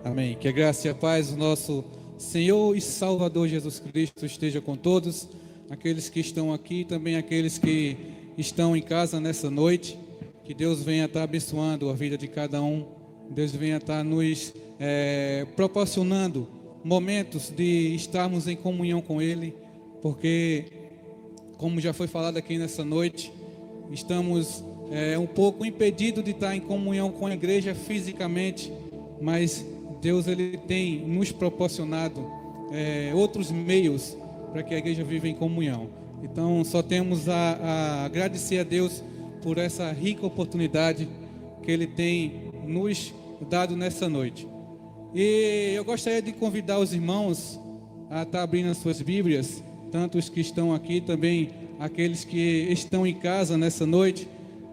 Amém. Que a graça e a paz do nosso Senhor e Salvador Jesus Cristo esteja com todos, aqueles que estão aqui, também aqueles que estão em casa nessa noite. Que Deus venha estar abençoando a vida de cada um. Deus venha estar nos proporcionando momentos de estarmos em comunhão com Ele, porque, como já foi falado aqui nessa noite, estamos um pouco impedidos de estar em comunhão com a igreja fisicamente, mas Deus ele tem nos proporcionado outros meios para que a igreja viva em comunhão. Então só temos a agradecer a Deus por essa rica oportunidade que Ele tem nos dado nessa noite. E eu gostaria de convidar os irmãos a estar abrindo as suas Bíblias, tanto os que estão aqui, também aqueles que estão em casa nessa noite,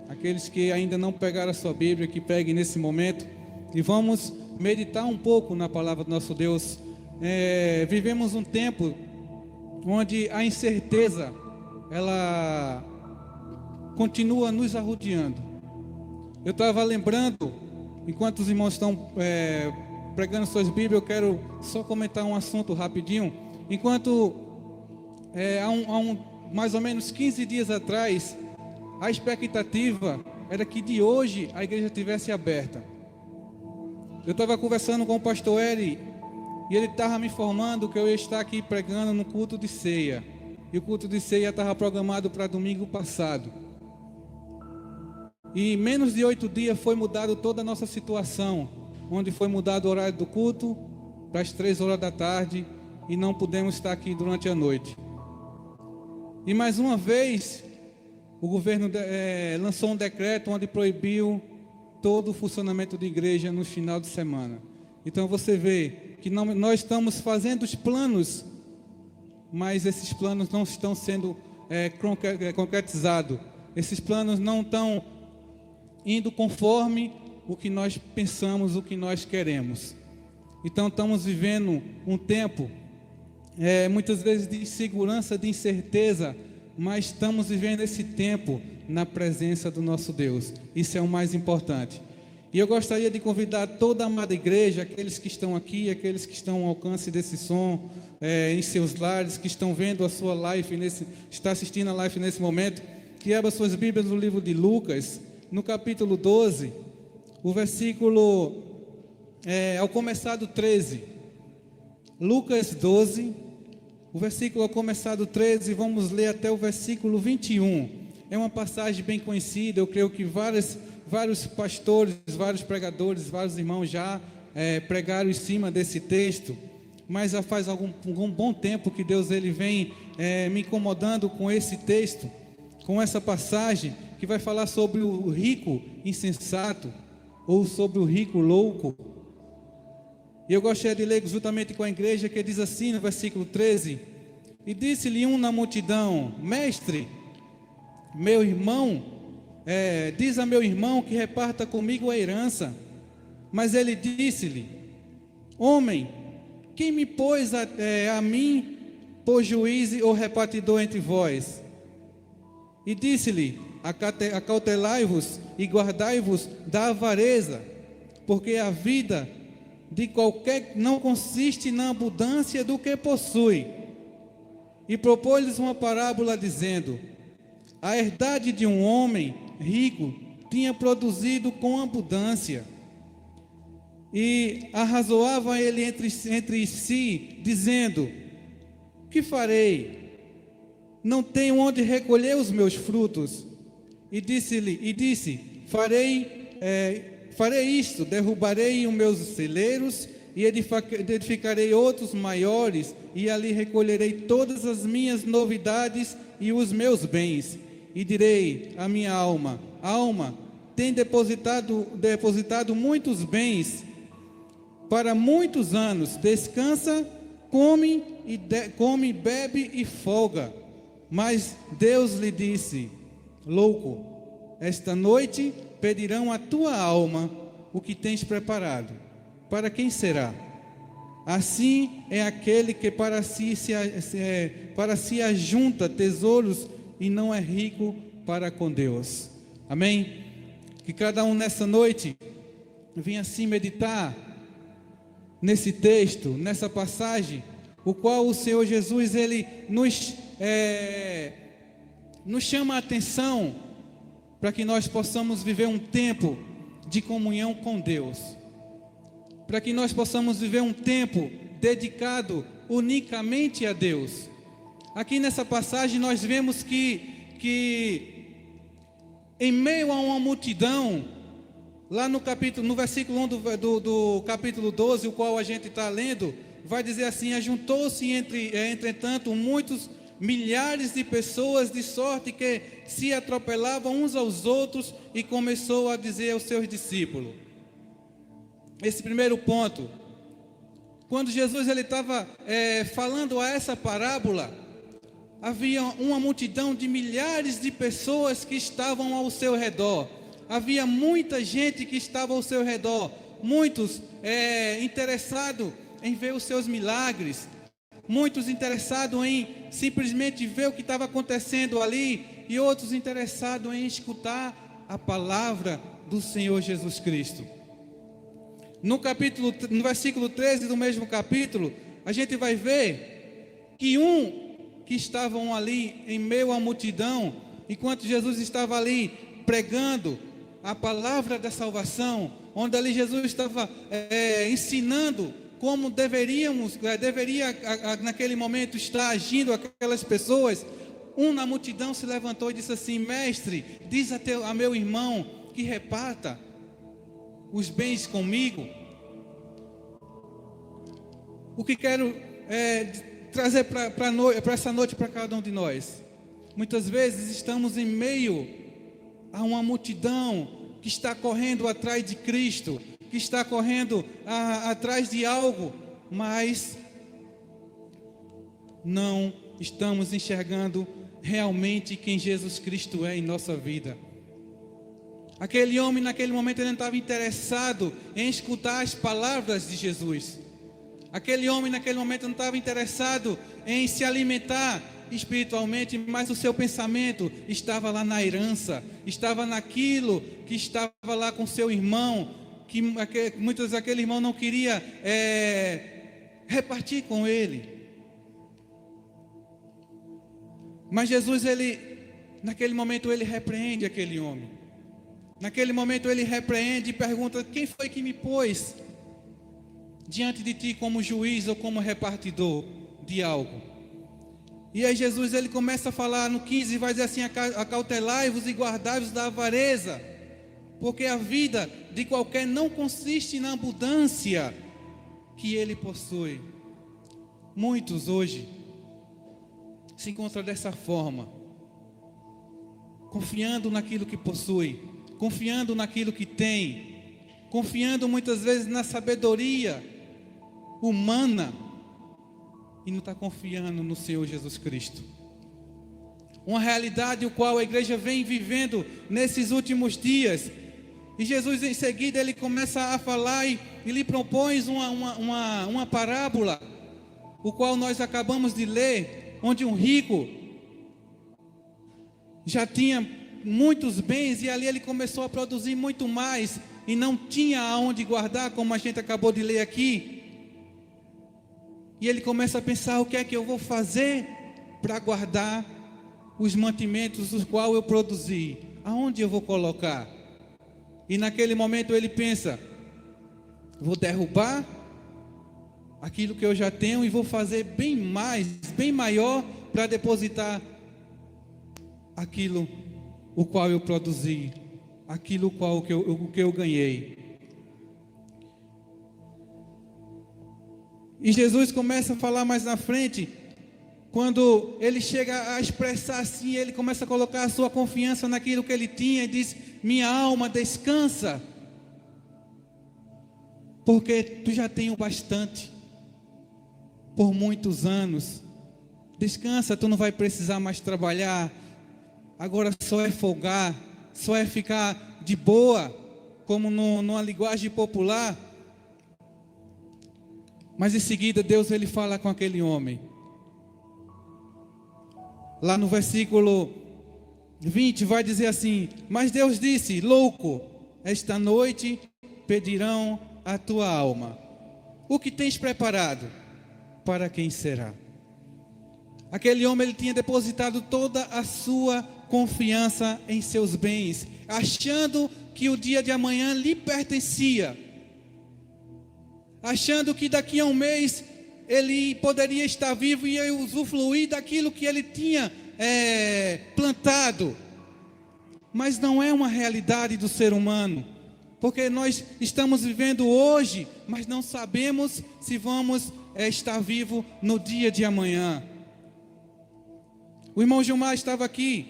aqueles que ainda não pegaram a sua Bíblia, que peguem nesse momento, e vamos meditar um pouco na palavra do nosso Deus. Vivemos um tempo onde a incerteza, ela continua nos arrodeando. Eu estava lembrando, enquanto os irmãos estão pregando suas Bíblias, eu quero só comentar um assunto rapidinho. Enquanto há mais ou menos 15 dias atrás, a expectativa era que de hoje a igreja estivesse aberta. Eu estava conversando com o pastor Eri, e ele estava me informando que eu ia estar aqui pregando no culto de ceia. E o culto de ceia estava programado para domingo passado. E em menos de 8 dias foi mudado toda a nossa situação, onde foi mudado o horário do culto para as 3 horas da tarde, e não pudemos estar aqui durante a noite. E mais uma vez, o governo lançou um decreto onde proibiu todo o funcionamento de igreja no final de semana. Então você vê que nós estamos fazendo os planos, mas esses planos não estão sendo concretizados. Esses planos não estão indo conforme o que nós pensamos, o que nós queremos. Então estamos vivendo um tempo, muitas vezes de insegurança, de incerteza, mas estamos vivendo esse tempo na presença do nosso Deus. Isso é o mais importante. E eu gostaria de convidar toda a amada igreja, aqueles que estão aqui, aqueles que estão ao alcance desse som, em seus lares, que estão vendo a sua live, está assistindo a live nesse momento, que abra suas Bíblias no livro de Lucas, no capítulo 12, o versículo, ao começar do 13. Lucas 12, o versículo ao começar do 13, vamos ler até o versículo 21. É uma passagem bem conhecida, eu creio que vários pastores, vários pregadores, vários irmãos já pregaram em cima desse texto, mas já faz algum bom tempo que Deus ele vem me incomodando com esse texto, com essa passagem, que vai falar sobre o rico insensato, ou sobre o rico louco. E eu gostaria de ler juntamente com a igreja, que diz assim no versículo 13: E disse-lhe um na multidão: Mestre, meu irmão, diz a meu irmão que reparta comigo a herança. Mas ele disse-lhe: Homem, quem me pôs a mim por juiz ou repartidor entre vós? E disse-lhe: Acautelai-vos e guardai-vos da avareza, porque a vida de qualquer não consiste na abundância do que possui. E propôs-lhes uma parábola dizendo: A herdade de um homem rico tinha produzido com abundância. E arrazoava ele entre si, dizendo: Que farei? Não tenho onde recolher os meus frutos. E disse: Farei isto: derrubarei os meus celeiros e edificarei outros maiores, e ali recolherei todas as minhas novidades e os meus bens. E direi à minha alma: Alma, tem depositado muitos bens para muitos anos. Descansa, come, bebe e folga. Mas Deus lhe disse: Louco, esta noite pedirão a tua alma o que tens preparado. Para quem será? Assim é aquele que para si ajunta tesouros e não é rico para com Deus. Amém? Que cada um nessa noite venha assim meditar nesse texto, nessa passagem, o qual o Senhor Jesus, Ele nos chama a atenção para que nós possamos viver um tempo de comunhão com Deus, para que nós possamos viver um tempo dedicado unicamente a Deus. Aqui nessa passagem nós vemos que em meio a uma multidão, lá no versículo 1 do capítulo 12, o qual a gente está lendo, vai dizer assim: ajuntou-se entretanto muitos milhares de pessoas, de sorte que se atropelavam uns aos outros, e começou a dizer aos seus discípulos. Esse primeiro ponto, quando Jesus ele estava falando a essa parábola, havia uma multidão de milhares de pessoas que estavam ao seu redor. Havia muita gente que estava ao seu redor, muitos interessados em ver os seus milagres, muitos interessados em simplesmente ver o que estava acontecendo ali, e outros interessados em escutar a palavra do Senhor Jesus Cristo. No versículo 13 do mesmo capítulo, a gente vai ver que estavam ali em meio à multidão, enquanto Jesus estava ali pregando a palavra da salvação, onde ali Jesus estava ensinando como deveria naquele momento estar agindo aquelas pessoas. Na multidão se levantou e disse assim: mestre, diz a meu irmão que reparta os bens comigo. O que quero trazer para essa noite para cada um de nós: muitas vezes estamos em meio a uma multidão que está correndo atrás de Cristo, que está correndo atrás de algo, mas não estamos enxergando realmente quem Jesus Cristo é em nossa vida. Aquele homem naquele momento ele não estava interessado em escutar as palavras de Jesus. Aquele homem naquele momento não estava interessado em se alimentar espiritualmente, mas o seu pensamento estava lá na herança, estava naquilo que estava lá com seu irmão, que muitas vezes aquele irmão não queria repartir com ele. Mas Jesus, naquele momento ele repreende aquele homem. Naquele momento ele repreende e pergunta: quem foi que me pôs diante de ti como juiz ou como repartidor de algo? E aí Jesus ele começa a falar no 15, vai dizer assim: acautelai-vos e guardai-vos da avareza, porque a vida de qualquer não consiste na abundância que ele possui. Muitos hoje se encontram dessa forma, confiando naquilo que possui, confiando naquilo que tem, confiando muitas vezes na sabedoria humana, e não está confiando no Senhor Jesus Cristo. Uma realidade o qual a igreja vem vivendo nesses últimos dias. E Jesus em seguida ele começa a falar e lhe propõe uma parábola, o qual nós acabamos de ler, onde um rico já tinha muitos bens e ali ele começou a produzir muito mais e não tinha aonde guardar, como a gente acabou de ler aqui. E ele começa a pensar: o que é que eu vou fazer para guardar os mantimentos os quais eu produzi? Aonde eu vou colocar? E naquele momento ele pensa: vou derrubar aquilo que eu já tenho e vou fazer bem mais, bem maior, para depositar aquilo o qual eu produzi, aquilo o que eu ganhei. E Jesus começa a falar mais na frente, quando ele chega a expressar assim, ele começa a colocar a sua confiança naquilo que ele tinha e diz: minha alma descansa, porque tu já tens o bastante por muitos anos. Descansa, tu não vai precisar mais trabalhar. Agora só é folgar, só é ficar de boa, como numa linguagem popular. Mas em seguida Deus ele fala com aquele homem. Lá no versículo 20 vai dizer assim: mas Deus disse: louco, esta noite pedirão a tua alma, O que tens preparado? Para quem será? Aquele homem, ele tinha depositado toda a sua confiança em seus bens, achando que o dia de amanhã lhe pertencia, achando que daqui a um mês ele poderia estar vivo e usufruir daquilo que ele tinha plantado. Mas não é uma realidade do ser humano, porque nós estamos vivendo hoje, mas não sabemos se vamos estar vivo no dia de amanhã. O irmão Gilmar estava aqui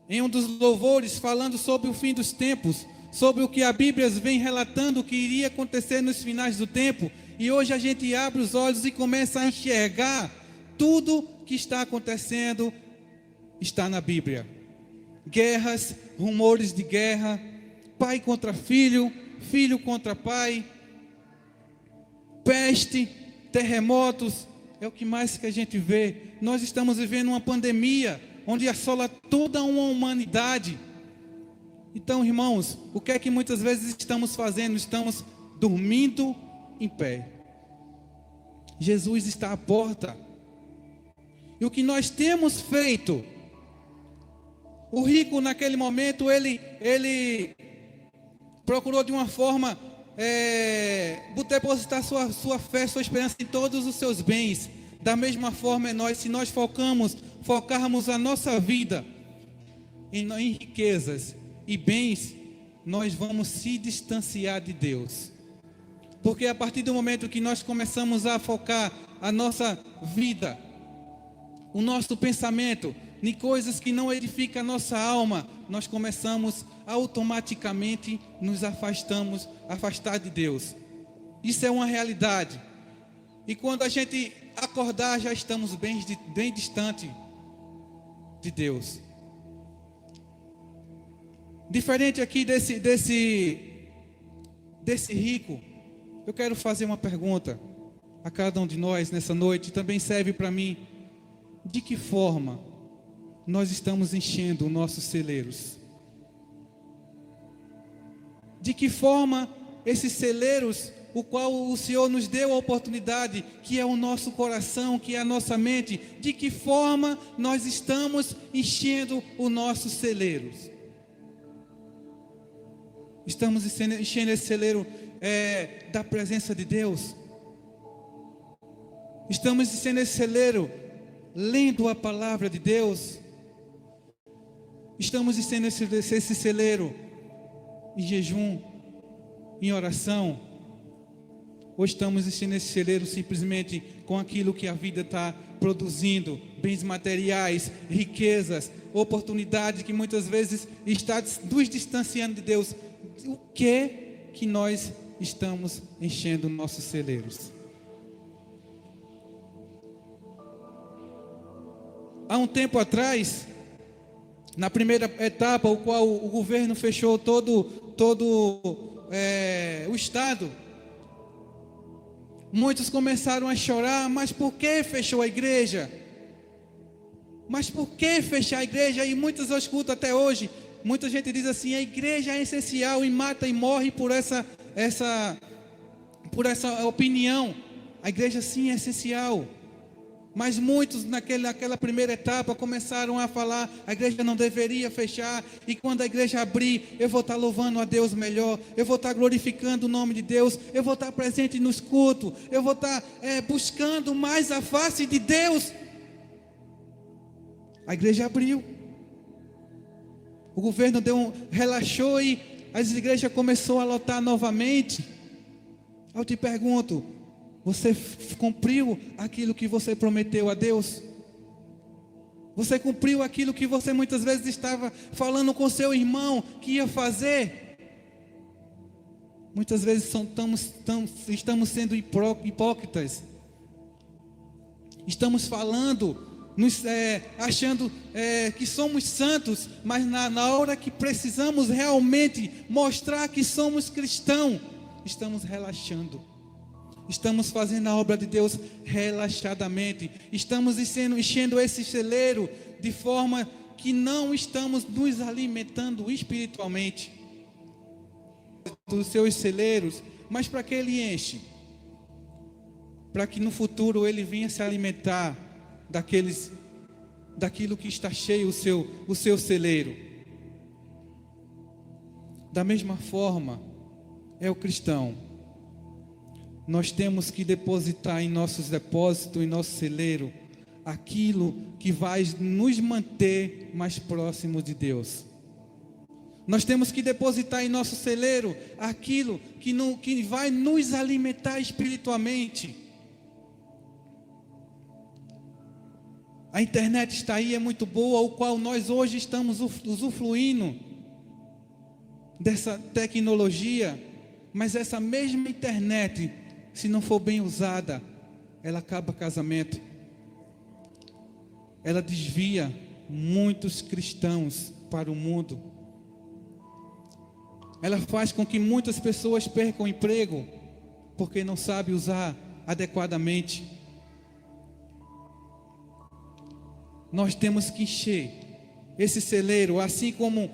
em um dos louvores falando sobre o fim dos tempos, sobre o que a Bíblia vem relatando que iria acontecer nos finais do tempo, e hoje a gente abre os olhos e começa a enxergar tudo que está acontecendo, está na Bíblia. Guerras, rumores de guerra, pai contra filho, filho contra pai, peste, terremotos, é o que mais que a gente vê. Nós estamos vivendo uma pandemia, onde assola toda uma humanidade. Então, irmãos, o que é que muitas vezes estamos fazendo? Estamos dormindo em pé. Jesus está à porta. E o que nós temos feito? O rico naquele momento, ele procurou de uma forma depositar sua fé, sua esperança em todos os seus bens. Da mesma forma se nós focarmos a nossa vida em riquezas e bens, nós vamos se distanciar de Deus. Porque a partir do momento que nós começamos a focar a nossa vida, o nosso pensamento em coisas que não edificam a nossa alma, nós começamos automaticamente nos afastar de Deus. Isso é uma realidade. E quando a gente acordar, já estamos bem distante de Deus. Diferente aqui desse rico, eu quero fazer uma pergunta a cada um de nós nessa noite, também serve para mim. De que forma nós estamos enchendo os nossos celeiros? De que forma esses celeiros, o qual o Senhor nos deu a oportunidade, que é o nosso coração, que é a nossa mente, de que forma nós estamos enchendo os nossos celeiros? Estamos enchendo esse celeiro da presença de Deus? Estamos enchendo esse celeiro lendo a palavra de Deus? Estamos enchendo esse celeiro em jejum, em oração? Ou estamos enchendo esse celeiro simplesmente com aquilo que a vida está produzindo, bens materiais, riquezas, oportunidades que muitas vezes está nos distanciando de Deus? O que nós estamos enchendo nossos celeiros? Há um tempo atrás, na primeira etapa, o qual o governo fechou todo o estado, muitos começaram a chorar. Mas por que fechou a igreja? Mas por que fechar a igreja? E muitas eu escuto até hoje, muita gente diz assim: a igreja é essencial, e mata e morre por essa opinião. A igreja sim é essencial. Mas muitos naquela primeira etapa começaram a falar: a igreja não deveria fechar, e quando a igreja abrir, eu vou estar louvando a Deus melhor, eu vou estar glorificando o nome de Deus, eu vou estar presente nos cultos, eu vou estar buscando mais a face de Deus. A igreja abriu, o governo relaxou e as igrejas começaram a lotar novamente. Eu te pergunto: você cumpriu aquilo que você prometeu a Deus? Você cumpriu aquilo que você muitas vezes estava falando com seu irmão que ia fazer? Muitas vezes estamos sendo hipócritas. Estamos falando, achando que somos santos, mas na hora que precisamos realmente mostrar que somos cristãos, estamos relaxando. Estamos fazendo a obra de Deus relaxadamente. Estamos enchendo esse celeiro de forma que não estamos nos alimentando espiritualmente dos seus celeiros. Mas para que ele enche? para que no futuro ele venha se alimentar daquilo que está cheio o seu celeiro. Da mesma forma, é o cristão. Nós temos que depositar em nossos depósitos, em nosso celeiro, aquilo que vai nos manter mais próximos de Deus. Nós temos que depositar em nosso celeiro aquilo que vai nos alimentar espiritualmente. A internet está aí, é muito boa, o qual nós hoje estamos usufruindo dessa tecnologia, mas essa mesma internet, se não for bem usada, ela acaba casamento. Ela desvia muitos cristãos para o mundo. Ela faz com que muitas pessoas percam o emprego, porque não sabem usar adequadamente. Nós temos que encher esse celeiro, assim como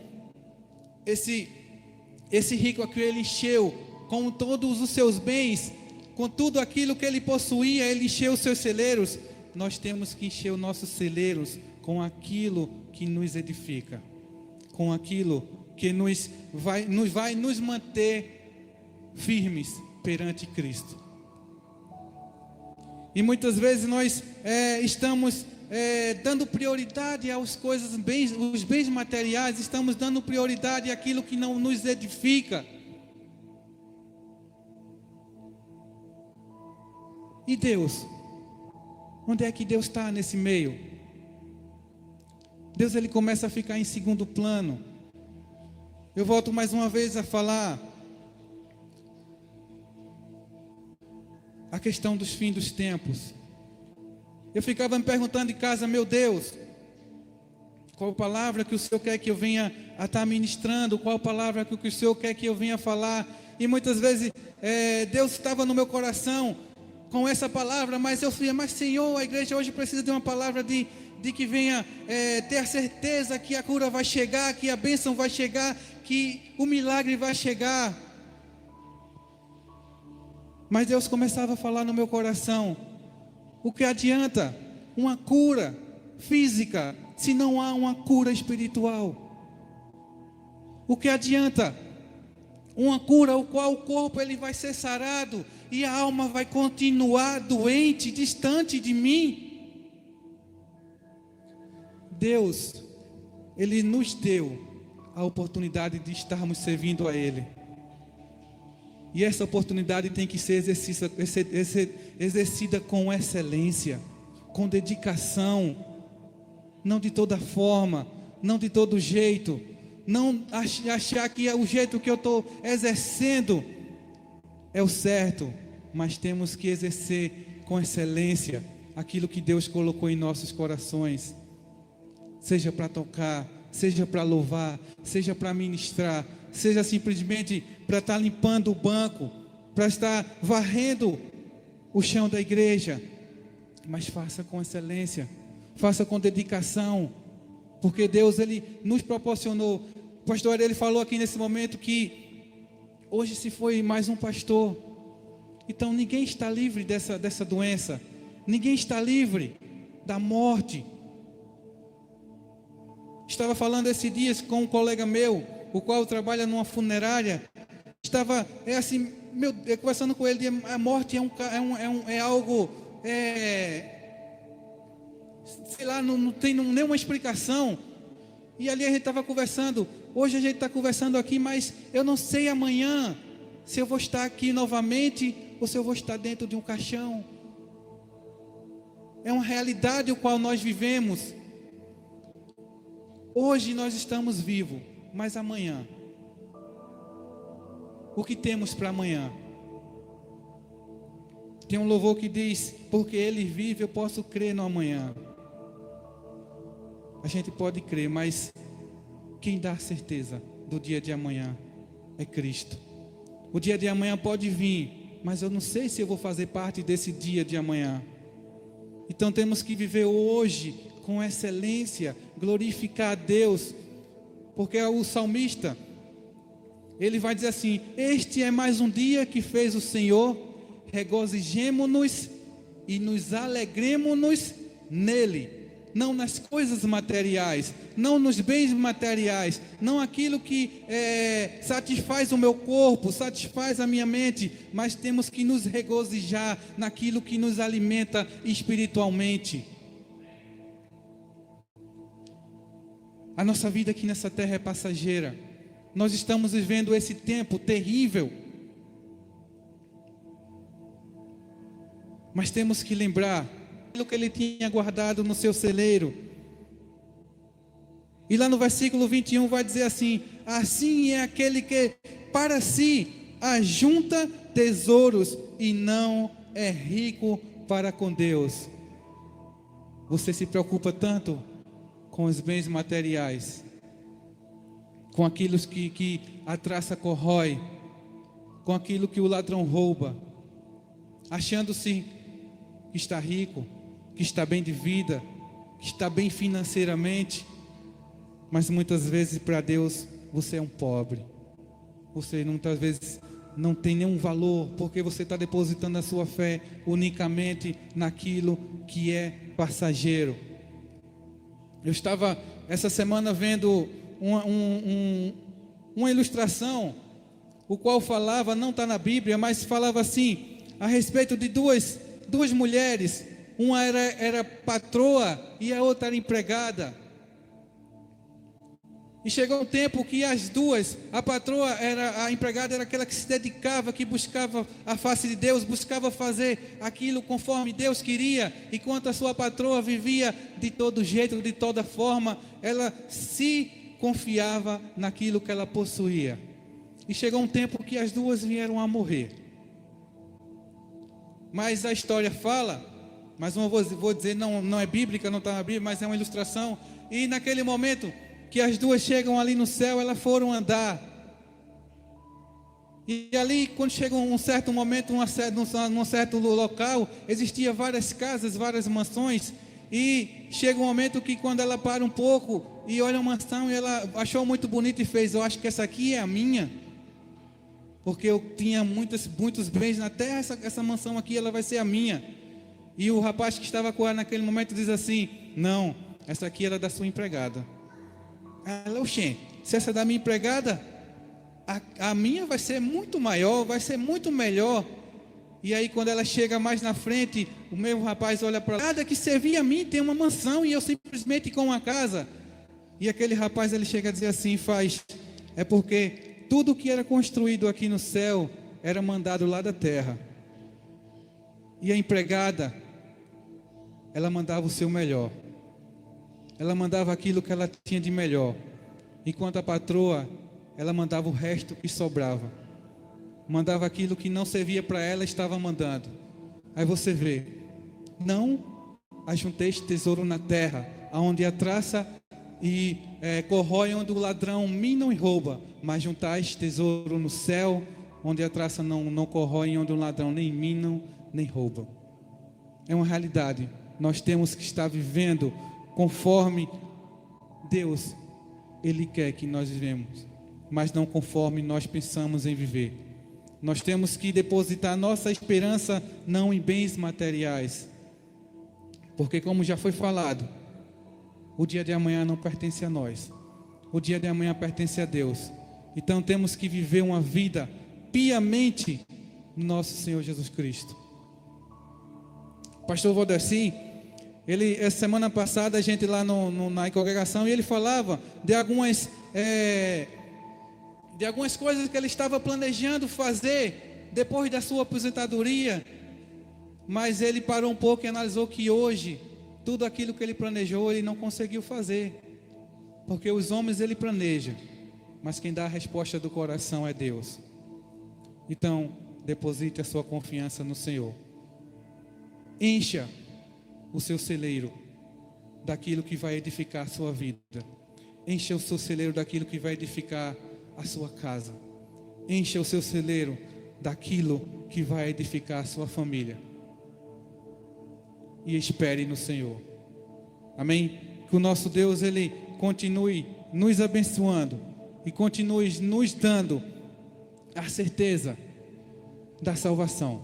esse rico aqui, ele encheu com todos os seus bens, com tudo aquilo que ele possuía, ele encheu os seus celeiros. Nós temos que encher os nossos celeiros com aquilo que nos edifica, com aquilo que vai nos manter firmes perante Cristo. E muitas vezes nós estamos dando prioridade às coisas, os bens materiais, estamos dando prioridade àquilo que não nos edifica. E Deus? Onde é que Deus está nesse meio? Deus, ele começa a ficar em segundo plano. Eu volto mais uma vez a falar a questão dos fins dos tempos. Eu ficava me perguntando em casa, meu Deus, qual palavra que o Senhor quer que eu venha a estar ministrando, qual palavra que o Senhor quer que eu venha falar. E muitas vezes Deus estava no meu coração com essa palavra, mas eu falei, mas Senhor, a igreja hoje precisa de uma palavra de que venha ter a certeza que a cura vai chegar, que a bênção vai chegar, que o milagre vai chegar. Mas Deus começava a falar no meu coração, o que adianta uma cura física se não há uma cura espiritual? O que adianta uma cura o qual o corpo ele vai ser sarado e a alma vai continuar doente, distante de mim? Deus, ele nos deu a oportunidade de estarmos servindo a Ele. E essa oportunidade tem que ser exercida com excelência, com dedicação, não de toda forma, não de todo jeito, não achar que o jeito que eu estou exercendo é o certo, mas temos que exercer com excelência aquilo que Deus colocou em nossos corações, seja para tocar, seja para louvar, seja para ministrar, seja simplesmente para estar limpando o banco, para estar varrendo o chão da igreja, mas faça com excelência, faça com dedicação, porque Deus ele nos proporcionou. O pastor ele falou aqui nesse momento que hoje se foi mais um pastor, então ninguém está livre dessa doença, ninguém está livre da morte. Estava falando esses dias com um colega meu, o qual trabalha numa funerária. Estava conversando com ele, a morte é algo, sei lá, não tem nenhuma explicação. E ali a gente estava conversando, hoje a gente está conversando aqui, mas eu não sei amanhã se eu vou estar aqui novamente ou se eu vou estar dentro de um caixão. É uma realidade o qual nós vivemos. Hoje nós estamos vivos, mas amanhã, o que temos para amanhã? Tem um louvor que diz, porque Ele vive, eu posso crer no amanhã. A gente pode crer, mas quem dá a certeza do dia de amanhã é Cristo. O dia de amanhã pode vir, mas eu não sei se eu vou fazer parte desse dia de amanhã. Então temos que viver hoje com excelência, glorificar a Deus, porque o salmista, ele vai dizer assim, este é mais um dia que fez o Senhor, regozijemo-nos e nos alegremos nele, não nas coisas materiais, não nos bens materiais, não aquilo que satisfaz o meu corpo, satisfaz a minha mente, mas temos que nos regozijar naquilo que nos alimenta espiritualmente. A nossa vida aqui nessa terra é passageira. Nós estamos vivendo esse tempo terrível, mas temos que lembrar aquilo que ele tinha guardado no seu celeiro. E lá no versículo 21 vai dizer assim: assim é aquele que para si ajunta tesouros e não é rico para com Deus. Você se preocupa tanto com os bens materiais, com aquilo que a traça corrói, com aquilo que o ladrão rouba, achando-se que está rico, que está bem de vida, que está bem financeiramente, mas muitas vezes para Deus você é um pobre. Você muitas vezes não tem nenhum valor, porque você está depositando a sua fé unicamente naquilo que é passageiro. Eu estava essa semana vendo uma ilustração, o qual falava, não está na Bíblia, mas falava assim, a respeito de duas mulheres. Uma era patroa e a outra era empregada. E chegou um tempo que as duas, a empregada era aquela que se dedicava, que buscava a face de Deus, buscava fazer aquilo conforme Deus queria, enquanto a sua patroa vivia de todo jeito, de toda forma, ela se confiava naquilo que ela possuía. E chegou um tempo que as duas vieram a morrer. Mas a história fala, mas não vou dizer, não é bíblica, não está na Bíblia, mas é uma ilustração. E naquele momento que as duas chegam ali no céu, elas foram andar. E ali, quando chega um certo momento, num certo local, existia várias casas, várias mansões. E chega um momento que quando ela para um pouco e olha uma mansão, e ela achou muito bonita e fez: eu acho que essa aqui é a minha, porque eu tinha muitos bens na terra, essa mansão aqui ela vai ser a minha. E o rapaz que estava com ela naquele momento diz assim: não, essa aqui era da sua empregada. Ela: oxê, se essa é da minha empregada, a minha vai ser muito maior, vai ser muito melhor. E aí quando ela chega mais na frente, o mesmo rapaz olha para ela: nada que servia a mim tem uma mansão e eu simplesmente com uma casa. E aquele rapaz, ele chega a dizer assim, é porque tudo que era construído aqui no céu era mandado lá da terra. E a empregada, ela mandava o seu melhor. Ela mandava aquilo que ela tinha de melhor. Enquanto a patroa, ela mandava o resto que sobrava. Mandava aquilo que não servia para ela, estava mandando. Aí você vê: não ajunteis tesouro na terra, onde a traça e corrói, onde o ladrão mina e rouba, mas juntais tesouro no céu, onde a traça não corrói, onde o ladrão nem mina nem rouba. É uma realidade. Nós temos que estar vivendo conforme Deus, Ele quer que nós vivemos, mas não conforme nós pensamos em viver. Nós temos que depositar nossa esperança não em bens materiais, porque, como já foi falado, o dia de amanhã não pertence a nós, o dia de amanhã pertence a Deus. Então temos que viver uma vida piamente no nosso Senhor Jesus Cristo. Pastor Valdeci, essa semana passada, a gente lá na congregação, e ele falava de algumas coisas que ele estava planejando fazer depois da sua aposentadoria, mas ele parou um pouco e analisou que hoje, tudo aquilo que ele planejou, ele não conseguiu fazer, porque os homens ele planeja, mas quem dá a resposta do coração é Deus. Então, deposite a sua confiança no Senhor. Encha o seu celeiro daquilo que vai edificar a sua vida. Encha o seu celeiro daquilo que vai edificar a sua casa. Encha o seu celeiro daquilo que vai edificar a sua família. E espere no Senhor. Amém? Que o nosso Deus, Ele continue nos abençoando e continue nos dando a certeza da salvação,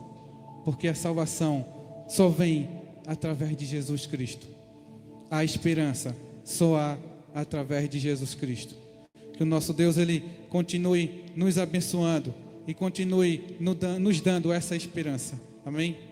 porque a salvação só vem através de Jesus Cristo. A esperança só há através de Jesus Cristo. Que o nosso Deus, Ele continue nos abençoando e continue nos dando essa esperança. Amém?